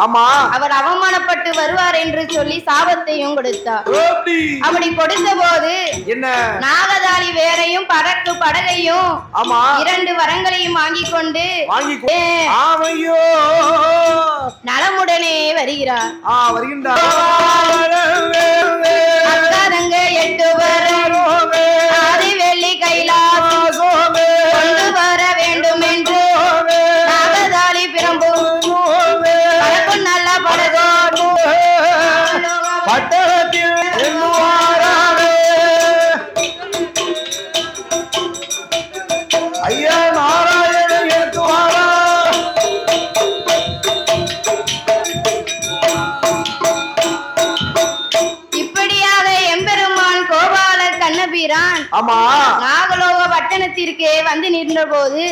ஆமா அவர் அவமானப்பட்டு வருவார் என்று சொல்லி சாபத்தையும் கொடுத்தார். அப்படி கொடுத்த போது என்ன நாகதாளி வேறையும் பறக்கு படகையும் ஆமா 2 வரங்களையும் வாங்கி கொண்டு நலமுடனே வருகிறார். வருகின்றார். அக்காதங்க 8 பேரும் ஆதி வெள்ளி கைலாசம் கொண்டு வர வேண்டும் என்று நாகதாளி பிரம்பு பறக்கும் நல்ல படகோடு பட்டணத்தில் ஐயா நாராயணன் ஏற்றுவாரா. இப்படியாக எம்பெருமான் கோபால கண்ணபிரான் ஆமா நாகலோக பட்டணத்திற்கே வந்து நின்ற பொழுது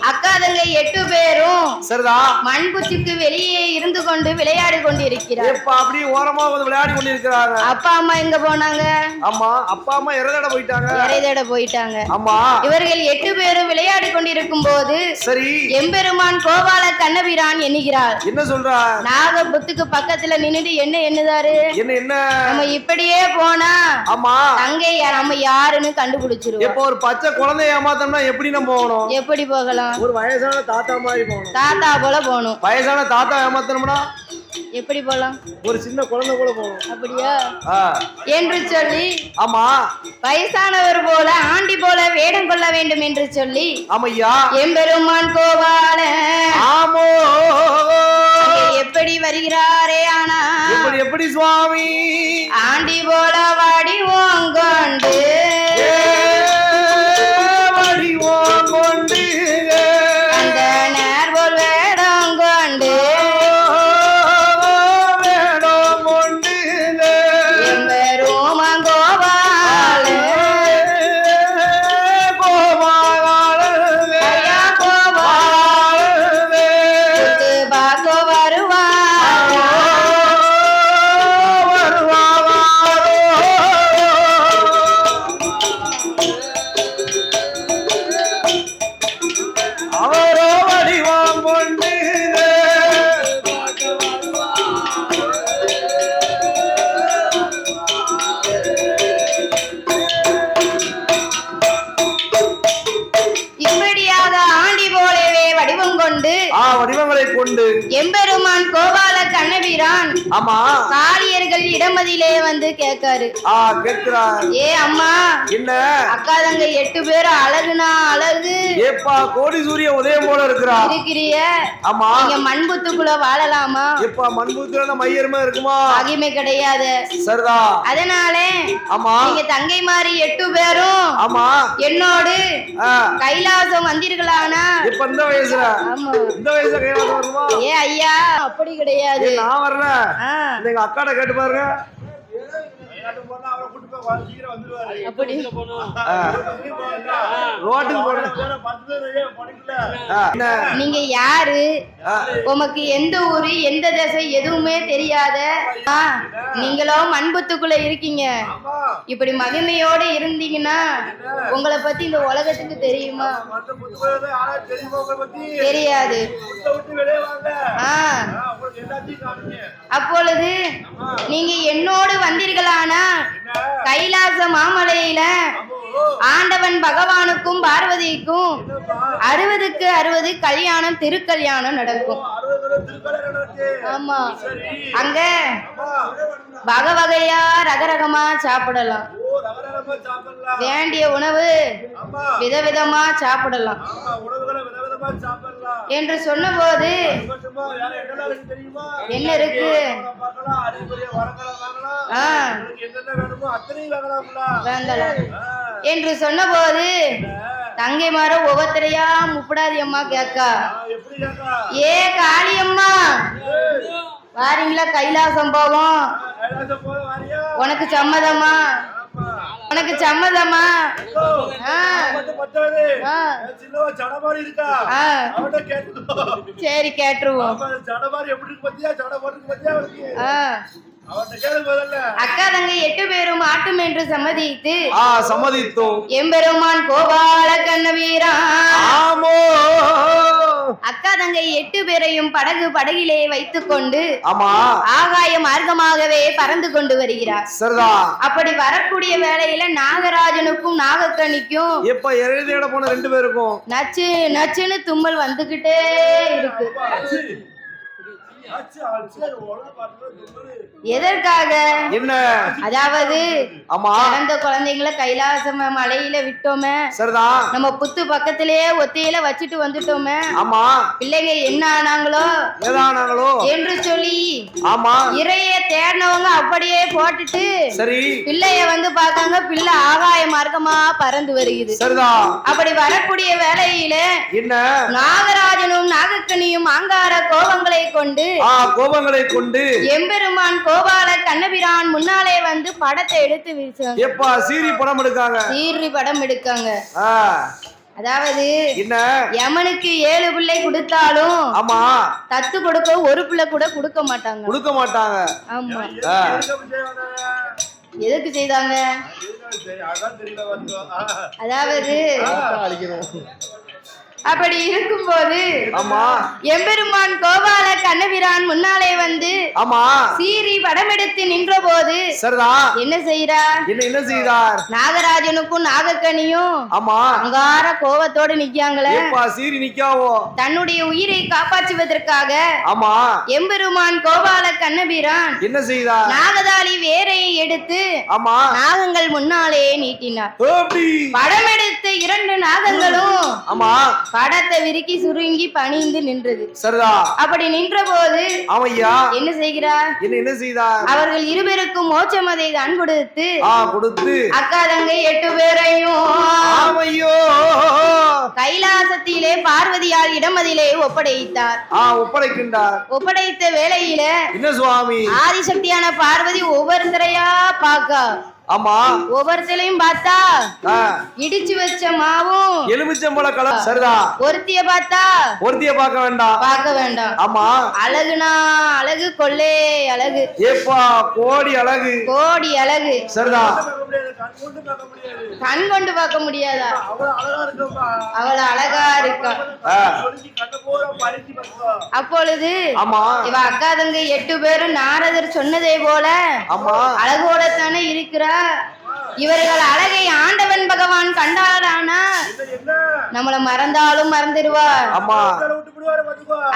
அக்காதங்க 8 பேரும் சரிதா மண்புச்சுக்கு வெளியே இருந்து கொண்டு விளையாடி கொண்டிருக்கிறார். அப்படியே ஓரமா வந்து விளையாடி கொண்டிருக்கிறாங்க. அப்பா அம்மா எங்க போனாங்க? ஆமா அப்பா அம்மா இறைதேட போயிட்டாங்க. ஆமா இவர்கள் 8 பேரும் விளையாடி கொண்டிருக்கும் போது சரி எம்பெருமான் கோபால கண்ணபிரான் எண்ணுகிறார். என்ன சொல்றார்? நாகபுத்துக்கு பக்கத்துல நின்னுட்டு என்ன எண்ணுதாரு? என்ன நம்ம இப்படியே போனா ஆமா அங்கே நம்ம யாருன்னு கண்டுபிடிச்சிருவோம். இப்போ ஒரு பச்சை குழந்தை ஏமாத்தோம்னா எப்படி நம்ம போகணும்? எப்படி போகலாம்? ஒரு வயசான தாத்தா மாதிரி போகணும். தாத்தா போல போகணும். வயசான தாத்தா ஏமாத்தணும்னா எப்படி போலாம்? ஒரு சின்ன குழந்தை போல போகணும். அப்படியா என்று சொல்லி ஆமா வயசானவர் போல ஆண்டி போல வேடம் கொள்ள வேண்டும் என்று சொல்லி ஆமையா எம்பெருமான் கோபால ஆமோ எப்படி வருகிறாரே ஆனா எப்படி சுவாமி ஆண்டி போல வடிவோம் கொண்டு அந்த நேர்போல் வேடம் கொண்டு எம்பெருமான் கோபால பார்க்க வருவார். அவரோ வடிவாம் கொண்டு இப்படியாக ஆண்டி போலவே வடிவம் கொண்டு வடிவங்களை கொண்டு எம்பெருமான் கோபால கண்ணபிரான் ஆமா காளியர்கள் இடமதிலே வந்து கேட்காரு. கேட்கிறார். ஏ அம்மா என்ன அக்காதங்க 8 பேரும் அழகுனா அழகு ஏப்பா கோடி சூரிய உதயம் போல இருக்கிறிய. ஆமா நீங்க மண்புத்துக்குள்ள வாழலாமா? எப்பா மண்புத்துல மையருமா இருக்குமா? மகிமை கிடையாது. சரிதா அதனால ஆமா நீங்க தங்கை மாதிரி 8 பேரும் ஆமா என்னோடு கைலாசம் வந்தீர்களானா? இப்ப இந்த வயசுல ஆமா இந்த வயசுல கைலாசம் வருமா? ஏ ஐயா அப்படி கிடையாது. நான் வரல. எங்க அக்காட கேட்டு பாருங்க. நீங்க யாரு? உமக்கு எந்த ஊரு எந்த திசை எதுவுமே தெரியாத நீங்களோ மண்புத்துக்குள்ள இருக்கீங்க. இப்படி மகிமையோட இருந்தீங்கன்னா உங்களை பத்தி இந்த உலகத்துக்கு தெரியுமா? தெரியாது. அப்பொழுது நீங்க என்னோடு வந்தீர்களானா கைலாச மாமலையில ஆண்டவன் பகவானுக்கும் பார்வதிக்கும் 60க்கு 60 கல்யாணம் திருக்கல்யாணம் நடக்கும். ஆமா அங்க வகை வகையா ரகரகமா சாப்பிடலாம். வேண்டிய உணவு விதவிதமா சாப்பிடலாம் என்று சொன்ன போது என்ன இருக்கு? என்று சொன்ன போது தங்கைமார ஒவ்வொருத்தரையா முப்படாதி அம்மா கேக்கா. ஏ காளியம்மா வாரீங்களா? கைலாசம் போவோம். உனக்கு சம்மதமா? உனக்கு சம்மதமா? சரி கேட்டுருவோம். அக்கா தங்கை 8 பேரும் ஆட்டும் என்று சம்மதித்து சம்மதித்தோம். எம்பெருமான் கோபால கண்ணவீரான் ஆமோ அக்கா தங்கை 8 பேரையும் படகிலே வைத்துக் கொண்டு ஆமா ஆகாய மார்க்கமாகவே பறந்து கொண்டு வருகிறார். சரிதா. அப்படி வரக்கூடிய வேளையில நாகராஜனுக்கும் நாகக்கணிக்கும் எப்ப இறைதேட போன 2 பேருக்கும் நச்சு நச்சுன்னு தும்மல் வந்துகிட்டே இருக்கு. எதற்காக? என்ன? அதாவது ஆமா பிறந்த குழந்தைங்களை கைலாச மலையில விட்டோமே, சரிதா. நம்ம புத்து பக்கத்திலேயே ஒத்தையில வச்சுட்டு வந்துட்டோமே, ஆமா பிள்ளைங்க என்ன ஆனாங்களோ ஏதானாங்களோ என்று சொல்லி ஆமா இறைய தேடினவங்க அப்படியே போட்டுட்டு சரி பிள்ளைய வந்து பார்த்தாங்க. பிள்ளை ஆகாய மார்க்கமா பறந்து வருகிறது. சரிதா. அப்படி வரக்கூடிய வேளையில என்ன? நாகராஜனும் நாகக்கனியும் ஆங்கார கோபங்களை கொண்டு எம்பெருமான் கோபால கண்ணபிரான் முன்னாலே வந்து படத்தை எடுத்து வீசுவாங்க. எப்பா சீரி படம் எடுக்காங்க. சீரி படம் எடுக்காங்க. அதாவது என்ன? யமனுக்கு 7 பிள்ளை கொடுத்தாலும் ஆமா தத்து கொடுக்க ஒரு பிள்ளை கூட கொடுக்க மாட்டாங்க. ஆமா. எதுக்கு செய்தாங்க? அதாவது அப்படி இருக்கும்போது எம்பெருமான் கோபால கண்ணபிரான் முன்னாலே வந்து சீரி படம் எடுத்து நின்ற போது என்ன செய்யறார்? நாகராஜனுக்கும் நாகக்கனியும் அங்கார கோபத்தோடு நிக்காங்களே. சீரி நிக்காவோ தன்னுடைய உயிரை காப்பாற்றுவதற்காக எம்பெருமான் கோபால கண்ணபிரான் என்ன செய்தார்? நாகதாளி வேரையை எடுத்து நாகங்கள் முன்னாலே நீட்டினார். படம் எடுத்த 2 நாகங்களும் படத்தை விரிக்கி சுருங்கி பணிந்து நின்றது. அப்படி நின்ற போது என்ன செய்கிறார்? அவர்கள் 2 பேருக்கும் மோட்சமதை தான் கொடுத்து அக்கா தங்கை 8 பேரையும் கைலாசத்திலே பார்வதியால் இடமதிலே ஒப்படைத்தார். ஒப்படைத்த வேளையில என்ன சுவாமி ஆதிசக்தியான பார்வதி ஒவ்வொருத்தரையா பாக்கா. ஆமா ஒவ்வொருத்தரையும் பார்த்தா இடிச்சு வச்ச மாவும் எலுமிச்சம்பழம் கலர். சரிதா. ஒருத்திய பார்க்க வேண்டாம். ஆமா அழகுனா அழகு, கொள்ளே அழகு, ஏப்பா கோடி அழகு. சரிதா. கண் கொண்டு பார்க்க முடியாதா? அவ்வளவு அழகா இருக்கா. அப்பொழுது இவ அக்கா தங்கை 8 பேரும் நாரதர் சொன்னதே போல அழகோட தானே இருக்கிறா. இவர்கள் அழகை ஆண்டவன் பகவான் கண்டாரானா நம்மள மறந்தாலும் மறந்துடுவார்.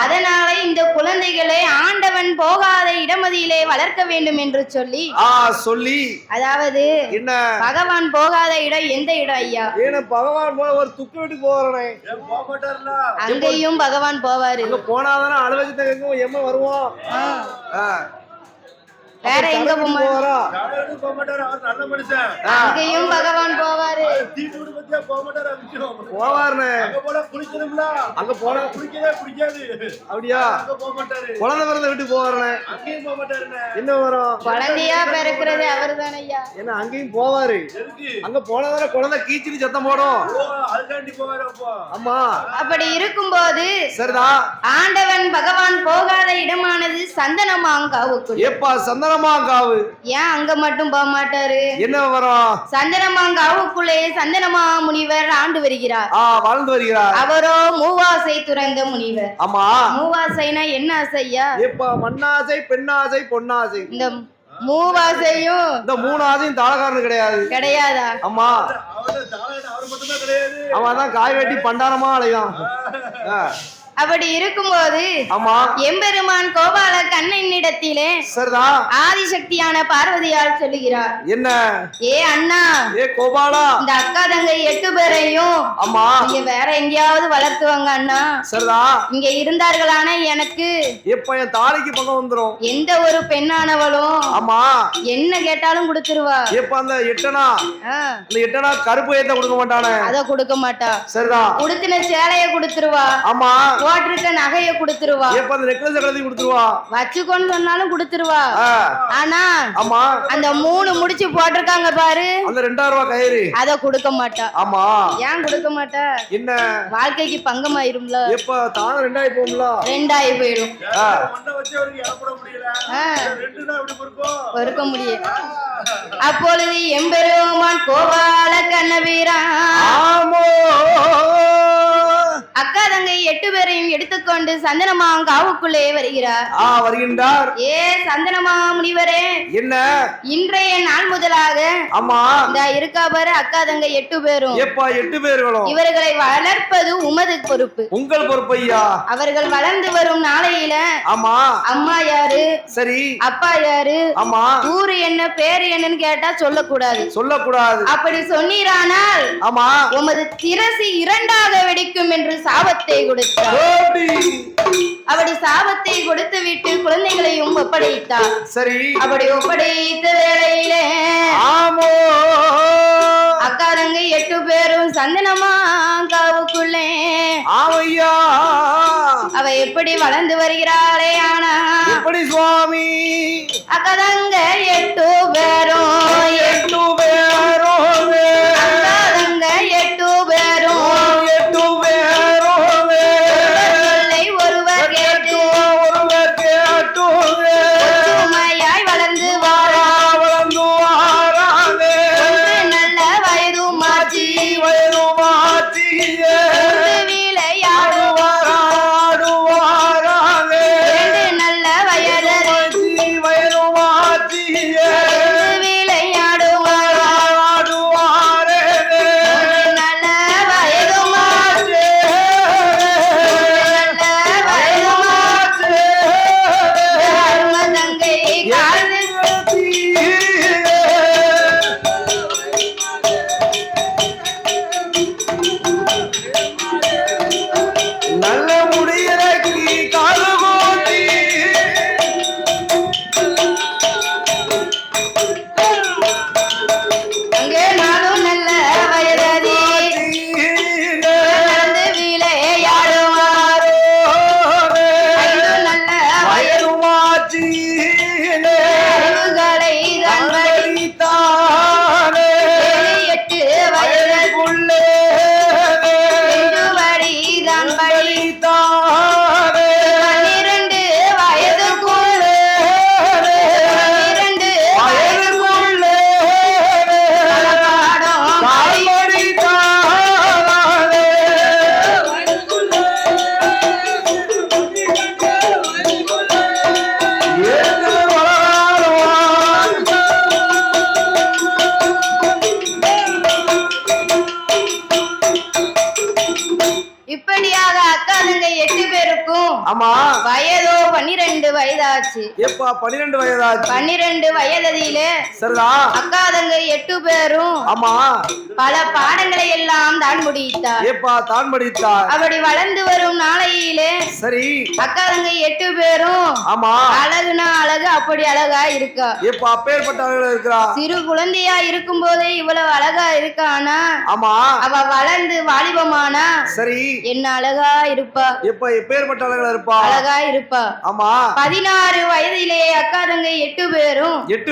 அதனால இந்த குழந்தைகளை ஆண்டவன் போகாத இடமதியிலே வளர்க்க வேண்டும் என்று சொல்லி அதாவது என்ன பகவான் போகாத இடம் எந்த இடம் ஐயா? பகவான் ஒரு துக்கு விட்டு போறேன். அங்கேயும் பகவான் போவாரு. போனாதானே அலுவலகத்துக்கு எம்ம வருவோம். வேற எங்க போவாரா? அங்கேயும் பகவான் போவாரு. அங்க போனா அப்படியா? குழந்தை பிறந்த வீட்டுக்கு போவாரு. என்ன வரும்? குழந்தையா பிறக்கிறது அவரு தானே ஐயா. என்ன அங்கேயும் போவாரு. அங்க போனதான குழந்தை கீச்சிட்டு சத்தம் போடும். ஆமா. அப்படி இருக்கும்போது சரிதா. ஆண்டவன் பகவான் போகாத இடமானது சந்தனமாங்காவுக்கு. ஏப்பா சந்தனமாங்காவு ஏன் அங்க மட்டும் போக மாட்டாரு? என்ன வரும்? சந்தனமாங்காவுக்குள்ளே சந்தனமா முனிவர் ஆண்டு வருகிறார். வாழ்ந்து வருகிறார். அவரோ மூவாசை துறந்த முனிவர். ஆமா. மூவாசைனா என்ன ஆசையா? ஏப்பா மண்ணாசை, பெண்ணாசை, பொன்னாசை. இந்த மூவாசையும் இந்த 3 ஆசையும் தாளகாரனு கிடையாதா? ஆமா. அவன் தான் காய் வெட்டி பண்டாரமா அலைதான். அப்படி இருக்கும்போது எம்பெருமான் கோபால கண்ணனிடத்திலே ஆதிசக்தியான பார்வதியால் சொல்லுகிறார். என்ன? ஏ அண்ணா, ஏ கோபாலா, இந்த அக்கா தங்கை 8 பேரையும் நீங்க வேற எங்கேயாவது வளர்த்துவாங்க அண்ணா. சரிதா. இங்க இருந்தார்களான எனக்கு எப்ப என் தாலிக்கு பக்கம் வந்துரும். எந்த ஒரு பெண்ணானவளும் என்ன கேட்டாலும் கொடுத்துருவா. எப்ப அந்த எட்டனா கருப்பு ஏத்த கொடுக்க மாட்டானே, அத கொடுக்க மாட்டா. சரிதா. உடுத்தின சேலைய கொடுத்துருவா. ஆமா. போட்டிருக்க நகைய கொடுத்துருவா. எப்ப அந்த நெக்லஸ் கலத்தி கொடுத்துருவா. வச்சுக்கோன்னு சொன்னாலும் கொடுத்துருவா. ஆனா ஆமா அந்த 3 முடிச்சு போட்டிருக்காங்க பாரு, அந்த 2000 ரூபாய் கயிறு அத கொடுக்க மாட்டா. ஆமா ஏன் கொடுக்க மாட்டா? என்ன வாழ்க்கைக்கு பங்கமாயிரும்ல. எப்ப தான 2 போகும்ல, 2 போயிடும். பொறுக்க முடியும். அப்பொழுது எம்பெருமான் கோபால கண்ணவீரன் அக்கா தங்கை 8 பேரையும் எடுத்துக்கொண்டு சந்தனமா காவுக்குள்ளே வருகின்றார். ஏ சந்தனமா முனிவரே, என்ன இன்றைய நாள் முதலாக ஆமா இந்த இருக்கா பாரு அக்கா தங்கை 8 பேரும். எப்பா 8 பேர்களும் இவர்களை வளர்ப்பது உமது பொறுப்பு, உங்கள் பொறுப்பு ஐயா. அவர்கள் வளர்ந்து வரும் நாளையில ஆமா அம்மா யாரு, சரி அப்பா யாரு, ஆமா ஊரு என்ன பேரு என்னன்னு கேட்டா சொல்லக்கூடாது. அப்படி சொன்னீரானால் ஆமா உமது திரசி 2ஆக வெடிக்கும் என்று சாபத்தை கொடுத்தார். அப்படி சாபத்தை கொடுத்து விட்டு குழந்தைகளையும் ஒப்படைத்தார். சரி அப்படி ஒப்படைத்த வேளையிலே ஆமோ அக்கா தங்கை 8 பேரும் சந்தனமா காவுக்குள்ளே ஆமையா அவ எப்படி வளர்ந்து வருகிறாளே. ஆனா எப்படி சுவாமி அக்கா தங்கை 8 பேரும் அக்கா தங்கை 8 பேரும் வயதோ 12 வயதாச்சு. எப்பா 12 வயதாச்சு? 12 வயதிலே சரிதா அக்கா தங்கை 8 பேரும் ஆமா பல பாடங்களை எல்லாம் தான் முடித்தார். எப்பா தான் முடித்தார். அப்படி வளர்ந்து வரும் நாளையிலே சரி அக்கா தங்கை 8 பேரும் ஆமா அழகுனா அழகு அப்படி அழகா இருக்கா. எப்பா அப்பேற்பட்ட அழகா இருக்கா. சிறு குழந்தையா இருக்கும் போதே இவ்வளவு அழகா இருக்கானா ஆமா அவ வளர்ந்து வாலிபமானா சரி என்ன அழகா இருப்பா. எப்பா எப்பேற்பட்ட அழகா இருப்பா. அழகா இருப்பா ஆமா. 16 வயதிலே அக்கா தங்கை 8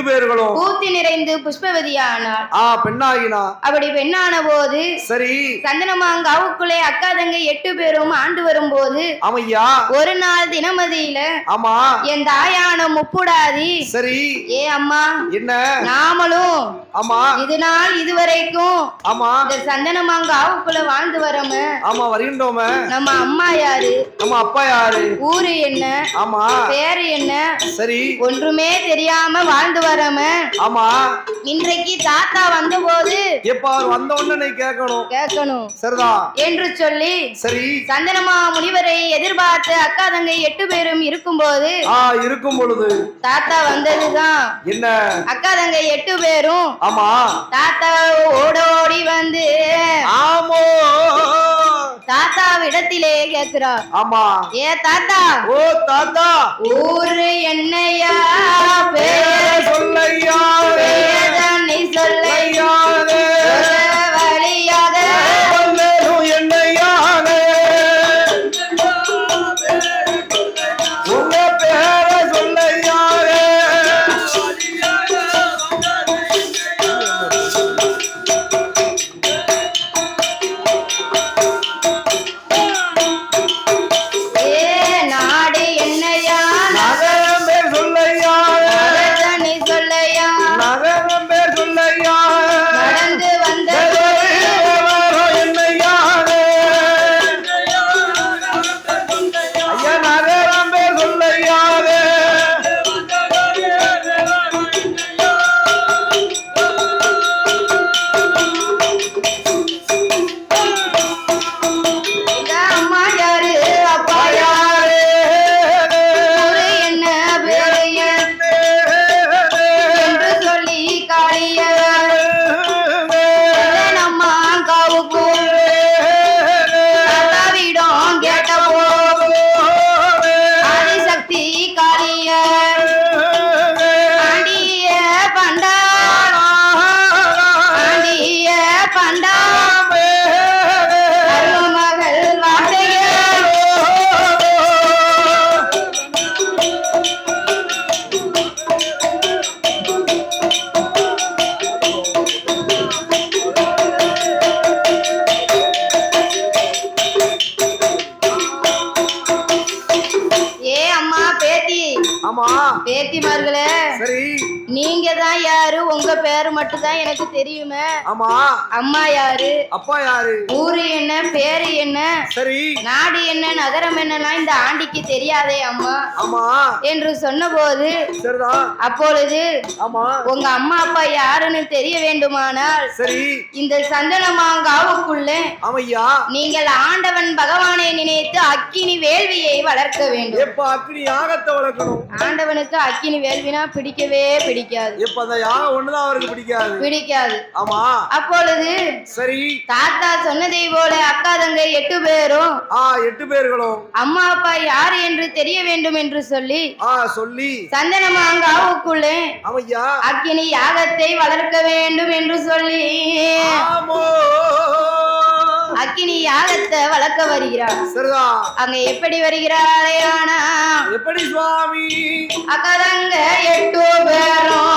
பேர்களும் பூத்தி நிறைந்து புஷ்பவதியானார். பெண்ணாகினா. அப்படி பெண்ணான போது சரி சந்தனமாங்காவுக்குள்ளே அக்கா தங்கை 8 பேரும் ஆண்டு வரும்போது ஆமையா ஒரு நாள் தினமதியில ஆமா என் தாயான முப்புடாதி சரி ஏ அம்மா என்ன நாமளும் ஆமா இது நாள் இதுவரைக்கும் ஆமா இந்த சந்தனமாங்காவுக்குள்ள வாழ்ந்து வரோமே ஆமா வருகின்றோமே நம்ம அம்மா யாரு நம்ம அப்பா யாரு ஊரு என்ன ஆமா பேரு என்ன சரி ஒன்றுமே தெரியாம வாழ்ந்து வரோமே ஆமா இன்றைக்கு தாத்தா வந்தபோது எப்ப அவர் வந்த உடனே கேட்கணும் சரிதா என்று சொல்லி சரி சந்தனமா முனிவரை எதிர்பார்த்து அக்கா தங்கை 8 பேரும் இருக்கும்போது இருக்கும் பொழுது தாத்தா வந்ததுதான் என்ன அக்கா தங்கை 8 பேரும் ஆமா தாத்தா ஓடோடி வந்து ஆமோ தாத்தாவிடத்திலே கேக்குறா ஆமா ஏ தாத்தா ஓ தாத்தா ஊரு என்னையா பேர் சொல்லையா நீ சொல்லையா வழியாக என்னையானே உங்க பேர சொல்ல ஆமா பேத்திமார்களே சரி நீங்க தான் யாரு உங்க பேரு மட்டும் தான் எனக்கு தெரியுமே ஆமா அம்மா யாரு அப்பா யாரு ஊரு என்ன பேரு என்ன சரி நாடு என்ன நகரம் என்னலாம் இந்த ஆண்டிக்கு தெரியாதே அம்மா ஆமா என்று சொன்னபோது சரிதான் அப்பொழுது ஆமா உங்க அம்மா அப்பா யாருன்னு தெரிய வேண்டுமானால் சரி இந்த சந்தனமாங்காவுக்குள்ளே ஆமையா நீங்கள் ஆண்டவன் பகவானை நினைத்து அக்கினி வேள்வியை வளர்க்க வேண்டும் எப்ப அக்கினி யாகத்தை வளர்க்கணும் ஆண்டவனுக்கு அக்கினி வேள்வினா பிடிக்கவே பிடிக்காது எப்ப அந்த யாகம் ஒண்ணுதான் அவருக்கு பிடிக்காது ஆமா அப்பொழுது சரி தாத்தா சொன்னதை போல அக்கா தங்கை 8 பேரும் 8 பேர்களும் அம்மா அப்பா யாரு என்று தெரிய வேண்டும் என்று சொல்லி சொல்லி சந்தனமாங்காவுக்குள்ளே ஆமையா அக்கினி யாகத்தை வளர்க்க வேண்டும் என்று சொல்லி அக்கினி யாகத்தை வளர்க்க வருகிறார் சரிதான் அங்க எப்படி வருகிறாரே ஆனா எப்படி சுவாமி அக்கா தங்க 8 பேரும்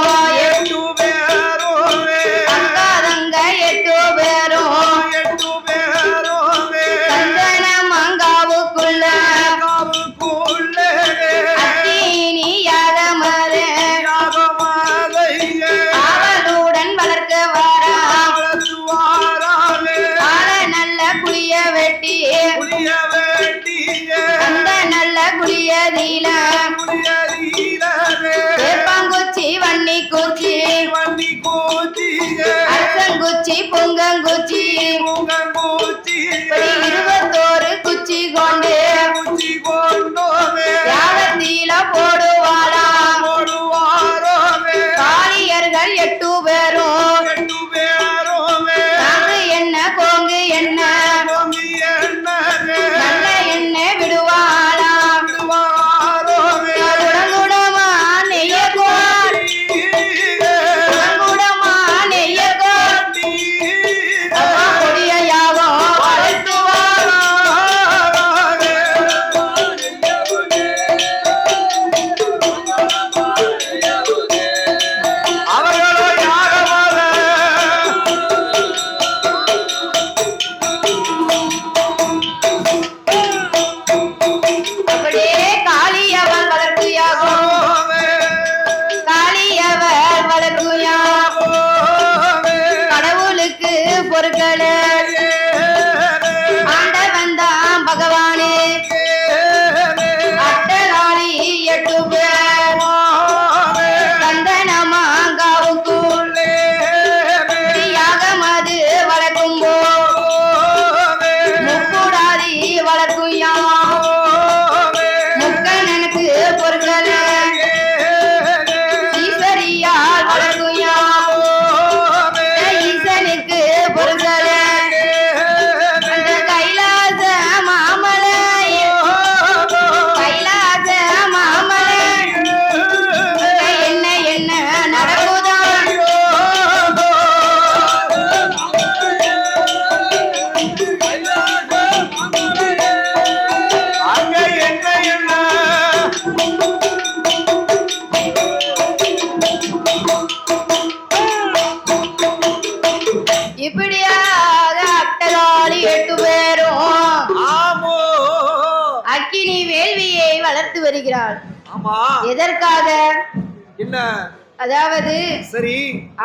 அக்கா தங்க 8 பேரும் சந்தனமாங்காவுக்குள்ள அக்கினி யாகமது அவளுடன் வளர்க்க வாரா நல்ல குளிய வெட்டி அந்த நல்ல குளியதில வேப்பங்குச்சி வன்னி குச்சி அரசங்குச்சி பொங்கங்குச்சி இப்படி 21 குச்சி கொண்டு யாகத்தில போடுவாராம் காளியர்கள் 8 பேரும் நாங்க என்ன கோங்கு என்ன நல்ல எண்ணெய் விடுவாளாம் குடங்குடமா நெய்யகோர் குடங்குடமா நெய்யகோர் அம்மா கொடிய யாகம் வளர்த்துவாரா அப்படியே காளியவள் வளர்ப்பு யாகம் காளியவள் வளர்ப்பு யாகம் கடவுளுக்கு பொருட்களே ஆண்டவன் தான் பகவானே அட்டகாளி 8 பேர் சந்தனமாங்காவுக்குள் யாகம் அது வளர்க்கும் முக்கூடாதி வளர்க்கும் யாகம் முக்கணனுக்கு பொருட்களே ஈஸ்வரியால் வளர்க்கும் யாகம் ஈசனுக்கு பொருட்களே அந்த கைலாச மாமலை என்ன என்ன நடக்குதான் இப்படியாக அட்டகாளி 8 பேரும் அக்கினி வேள்வியை வளர்த்து வருகிறாள் ஆமா எதற்காக என்ன அதாவது சரி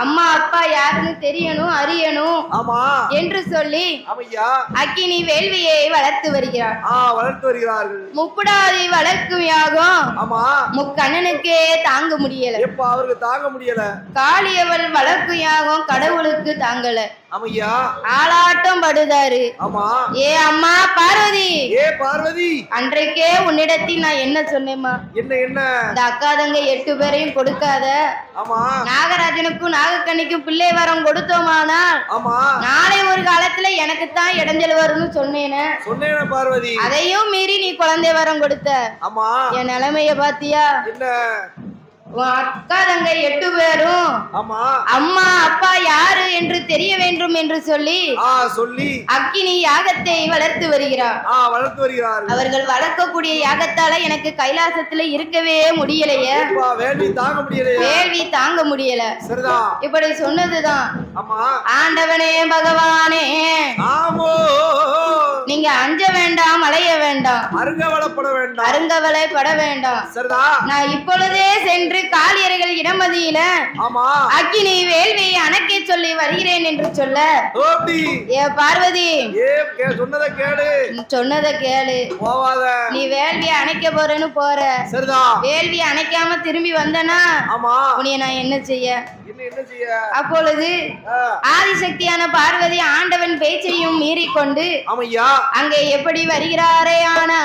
அம்மா அப்பா யாருன்னு தெரியணும் அறியணும் ஆமா என்று சொல்லி ஆமையா அக்கினி வேள்வியை வளர்த்து வருகிறார் வளர்த்து வருகிறார்கள் முப்புடாதி வளர்க்கும் யாகம் ஆமா முக்கண்ணனுக்கே தாங்க முடியல எப்ப அவருக்கு தாங்க முடியல காளியவள் வளர்க்கும் யாகம் கடவுளுக்கு தாங்கல ஆமையா ஆளாட்டம் படுதாரு ஆமா ஏ அம்மா பார்வதி பார்வதி அன்றைக்கே உன்னிடத்தில் நான் என்ன சொன்னேம்மா என்ன இந்த அக்கா தங்க 8 பேரையும் கொடுக்காத ஆமா நாகராஜனுக்கும் நாகக்கண்ணிக்கும் பிள்ளை வரம் கொடுத்தோமானால் ஆமா நாளை ஒரு காலத்துல எனக்கு தான் இடைஞ்சல் வரும்னு சொன்னேனே பார்வதி அதையும் மீறி நீ குழந்தை வரம் கொடுத்த ஆமா என் நிலைமைய பாத்தியா என்ன உன் அக்கா தங்க 8 பேரும் ஆமா அம்மா அப்பா யாரு என்று தெரிய வேண்டும் என்று சொல்லி அக்கினி யாகத்தை வளர்த்து வருகிறார் அவர்கள் வளர்க்கக்கூடிய யாகத்தால எனக்கு கைலாசத்துல இருக்கவே முடியலையே வேள்வி தாங்க முடியல இப்படி சொன்னதுதான் ஆண்டவனே பகவானே நீங்க அஞ்ச வேண்டாம், அலைய வேண்டாம், அருங்கவலப்பட வேண்டாம், அருங்கவலைப்பட வேண்டாம். சரிதா. நான் இப்பொழுதே சென்று காளியர்கள் இடமதியில ஆமா அக்கினி வேள்வியை அணைக்க சொல்லி வருகிறேன் என்று சொல்ல, ஏ பார்வதி, சொன்னதை கேளு, சொன்னதை கேளு, போவாத. நீ வேள்வியை அணைக்க போறேன்னு போற, சரிதான். வேள்வியை அணைக்காம திரும்பி வந்தனா உன்னைய நான் என்ன செய்ய? அப்பொழுது ஆதிசக்தியான பார்வதி ஆண்டவன் பேச்சையும் மீறிக்கொண்டு அங்கே எப்படி வருகிறாரே? ஆனா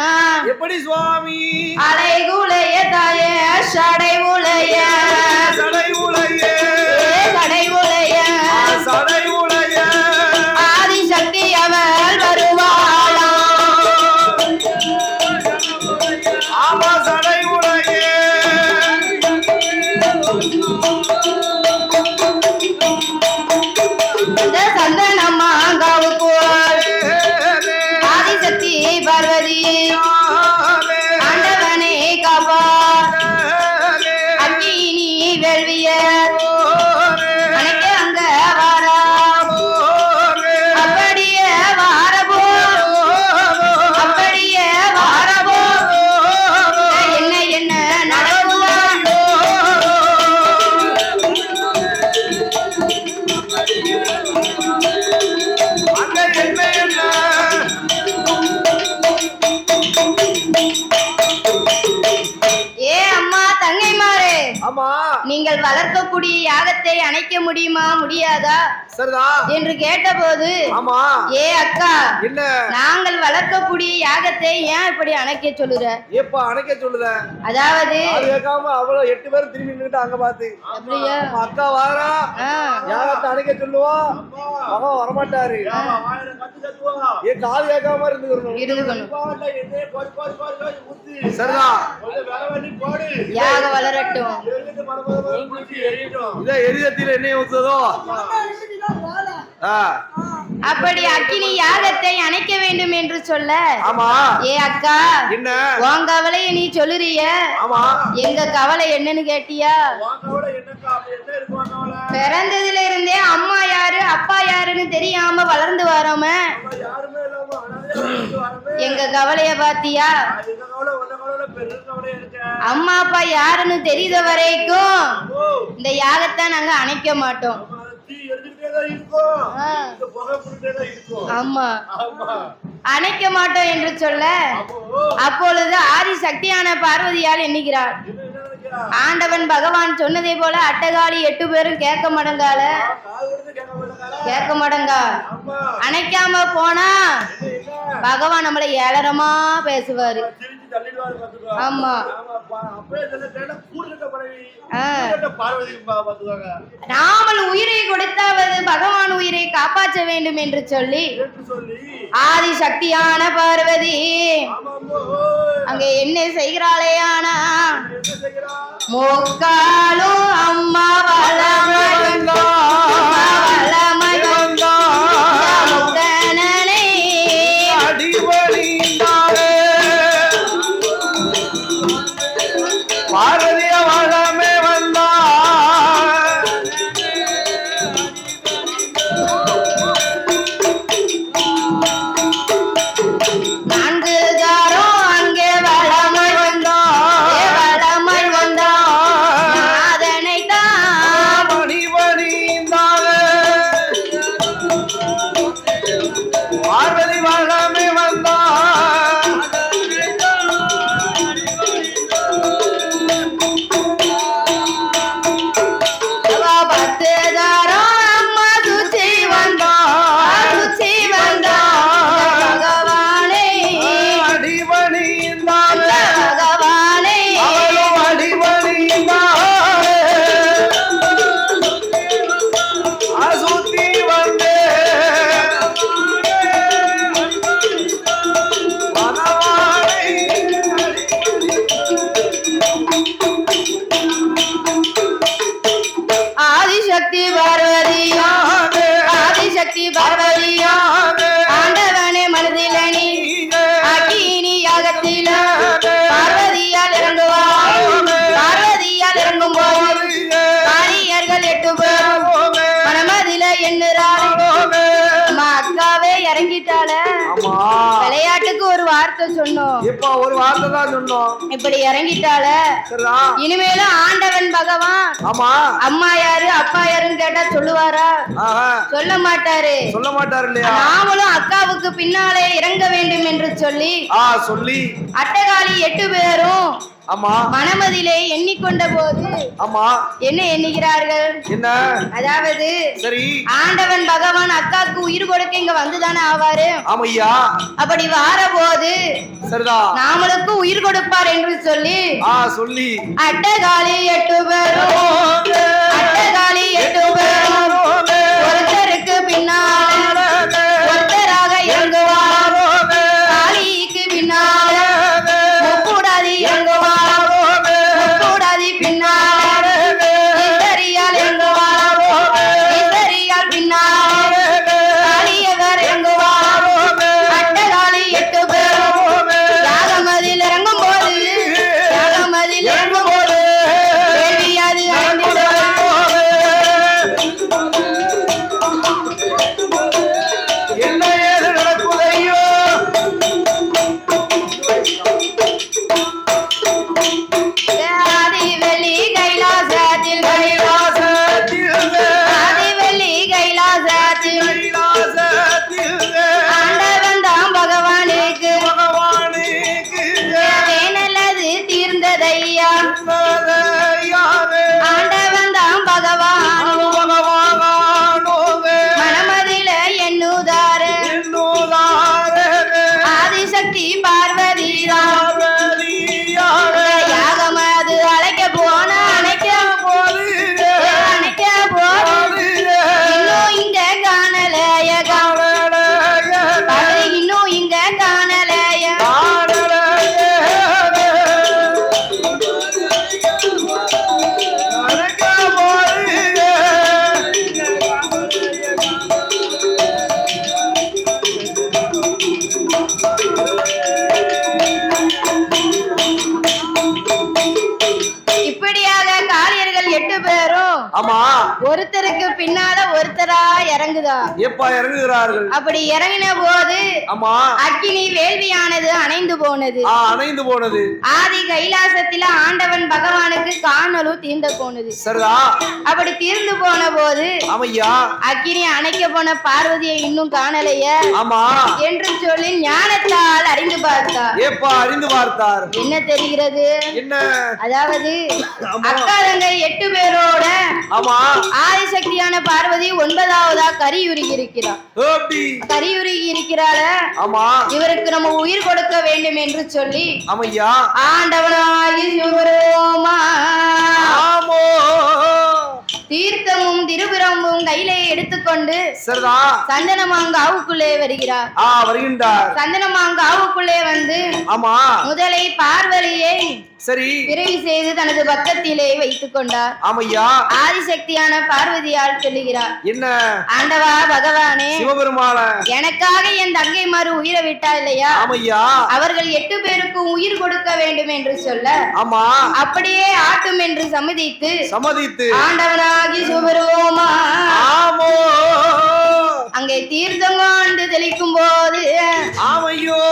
எப்படி சுவாமி? அலைகுலைய தாயே, சடை உலைய, சடை உலைய, சடை உலைய, சடை உலைய, ஆதிசக்தி அவள் வருவாளா? ஆமா சடை உலைய. ஆதிசக்தி பார்வதி ஆண்டவனே காப்பா, அக்கினி வேள்விய அணைக்க அங்க வாரா, அப்படியே வாரபோ, அப்படியே வாரபோ, என்ன என்ன நடக்குதா? நீங்கள் வளர்க்கக்கூடிய யாகத்தை அணைக்க முடியுமா, முடியாதா என்று கேட்டபோது, ஏ அக்கா, நாங்கள் வளர்க்கக்கூடிய யாகத்தை ஏன் இப்படி அணைக்க சொல்லுற? எப்ப அணைக்க சொல்லுத? அதாவது அவ்வளவு 8 பேரும் திரும்பி நின்னுட்டு அங்க பாத்து, அப்படியே அக்கா வாரா, யாகத்தை அணைக்க சொல்லுவோம், அவன் வரமாட்டாரு, ஏன் காது கேட்காம இருந்துக்கணும். சரிதான், யாக வளரட்டும். எரிதத்தில் என்ன ஊத்துதோ அப்படி அக்கினி யாகத்தை அணைக்க வேண்டும் என்று சொல்ல, ஏ அக்கா, என்ன உன் கவலையை நீ சொல்லுறிய, எங்க கவலை என்னன்னு கேட்டியா? பிறந்ததுல இருந்தே அம்மா யாரு அப்பா யாருன்னு தெரியாம வளர்ந்து வரோம, எங்க கவலைய பாத்தியா? அம்மா அப்பா யாருன்னு தெரிந்த வரைக்கும் இந்த யாகத்தை நாங்க அணைக்க மாட்டோம். ஆமா, அணைக்க மாட்டோம் என்று சொல்ல, அப்பொழுது ஆதிசக்தியான பார்வதியால் எண்ணுகிறார், ஆண்டவன் பகவான் சொன்னதே போல அட்டகாளி 8 பேரும் கேட்க மாட்டங்கால, கேட்க மாட்டங்கா, அணைக்காம போனா பகவான் நம்மளை ஏளனமா பேசுவாரு. ஆமா, நாமல் உயிரை கொடுத்தாவது பகவான் உயிரை காப்பாற்ற வேண்டும் என்று சொல்லி ஆதிசக்தியான பார்வதி அங்க என்ன செய்கிறாளே? ஆனா மோக்காலும் அம்மா வளமகன் பார்வதிய வளமே வந்தா, நான்கு தாரம் அங்கே வளமை வந்தா, வளமை வந்தா, அதனை தான் மணிவணிந்தாலே பார்வதி வளமே வந்தா. சொன்னோம். இப்ப ஒரு வார்த்தை தான் சொன்னோம். இப்படி இறங்கிட்டால இனிமேலும் ஆண்டவன் பகவான் ஆமா அம்மா யாரு அப்பா யாருன்னு கேட்டா சொல்லுவாரா? சொல்ல மாட்டாரு. சொல்ல மாட்டாரு இல்லையா? நாமளும் அக்காவுக்கு பின்னாலே இறங்க வேண்டும் என்று சொல்லி சொல்லி அட்டகாளி 8 பேரும் ஆமா மனமதிலே எண்ணிக்கொண்ட போது ஆமா என்ன எண்ணுகிறார்கள்? என்ன? அதாவது சரி ஆண்டவன் பகவான் அக்காவுக்கு உயிர் கொடுக்க இங்க வந்துதானே ஆவாரு. ஆமையா. அப்படி வார போது சரிதான் நாமளுக்கு உயிர் கொடுப்பார் என்று சொல்லி சொல்லி அட்டகாளி 8 பேரும் அட்டகாளி 8 பேரும் ஒருத்தருக்கு பின்னால் ஒருத்தராக இறங்குவார். காளிக்கு பின்னால் முக்கூடாதி இறங்குவார். முக்கூடாதி பின்னால் ஈஸ்வரியால் இறங்குவார். ஈஸ்வரியால் பின்னால் காளியவர் இறங்குவார். அட்டகாளி 8 பேரும் யாகமதில் இறங்கும் போது யாகமதில் இறங்கும் போது வேள்வியாது என்ன ஏது நடக்குதையோ? ஆதிவெள்ளி கைலாசத்தில் ஆதிவெள்ளி கைலாசத்தில் ஆண்டவன் தான் பகவானுக்கு நல்லது தீர்ந்ததையா. ஆண்டவன் தான் பகவான் மனமதில எண்ணுதார ஆதிசக்தி பார்வதிதான் யாகமது அழைக்க போன அணைக்க போது இன்னும் இங்க காணலைய இன்னும் இங்க காணலைய இப்படியாக காளியர்கள் 8 பேரும் ஆமா ஒருத்தருக்கு பின்னால ஒருத்தரா இறங்குதா. எப்ப இறங்குகிறார்கள்? அப்படி இறங்கின போது ஆமா அக்கினி வேள்வியானது அணைந்து போனது. அணைந்து போனது. ஆதி கைலாசத்தில ஆண்டவன் பகவானுக்கு காணலும் தீர்ந்து போனது. சரிதா. அப்படி தீர்ந்து போன போது ஆமையா அக்கினி அணைக்க போன பார்வதியை இன்னும் காணலைய ஆமா என்று சொல்லி ஞானத்தால் அறிந்து பார்த்தார். எப்ப அறிந்து பார்த்தார்? என்ன தெரிகிறது? என்ன? அதாவது அக்கா தங்கை 8 பேரோட ஆமா ஆதிசக்தியான பார்வதி 9வதா கரியுருகி இருக்கிறார். கரியுருகி இருக்கிறாள. ஆமா இவருக்கு நம்ம உயிர் கொடுக்க வேண்டும் என்று சொல்லி ஆமையா ஆண்டவனாகி சிவபெருமா ஆமோ தீர்த்தமும் திருபிரம்பும் கையிலே எடுத்துக்கொண்டு சந்தனமாங்காவுக்குள்ளே வருகிறார். சந்தனமாங்காவுக்குள்ளே வந்து முதலை பார்வதியை சரி பிறவி செய்து தனது பக்கத்திலே வைத்துக் கொண்டார். ஆமையா ஆதிசக்தியான பார்வதியால் சொல்லுகிறார். என்ன? ஆண்டவா பகவானே சிவபெருமான எனக்காக என் தங்கை மாறு உயிரை விட்டா இல்லையா? ஆமையா அவர்கள் 8 பேருக்கும் உயிர் கொடுக்க வேண்டும் என்று சொல்ல ஆமா அப்படியே ஆட்டும் என்று சம்மதித்து ஆண்டவனாகி சிவபெருமா ஆமோ அங்கே தீர்த்தம் கொண்டு தெளிக்கும் போது ஆமையோ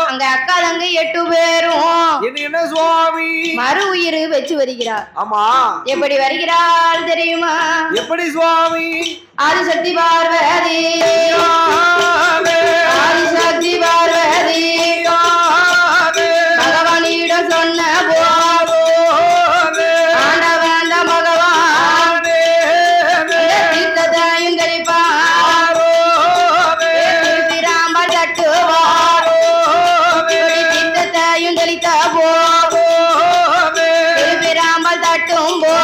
அங்க அக்கா தங்கை 8 பேரும் என்ன சுவாமி மறு உயிர் வச்சு வருகிறார். ஆமா எப்படி வருகிறாள் தெரியுமா? எப்படி சுவாமி? ஆதிசக்தி பார்வதி ஆதிசக்தி பார்வதி பகவானிடம் சொன்ன போது ஆண்டவன் பகவான் தீர்த்தத்தையும் தெளிப்பார். திருப்பிராம்பல் தட்டுவார். தீர்த்தத்தையும் தெளித்த போது திருப்பிராம்பல் தட்டும் போது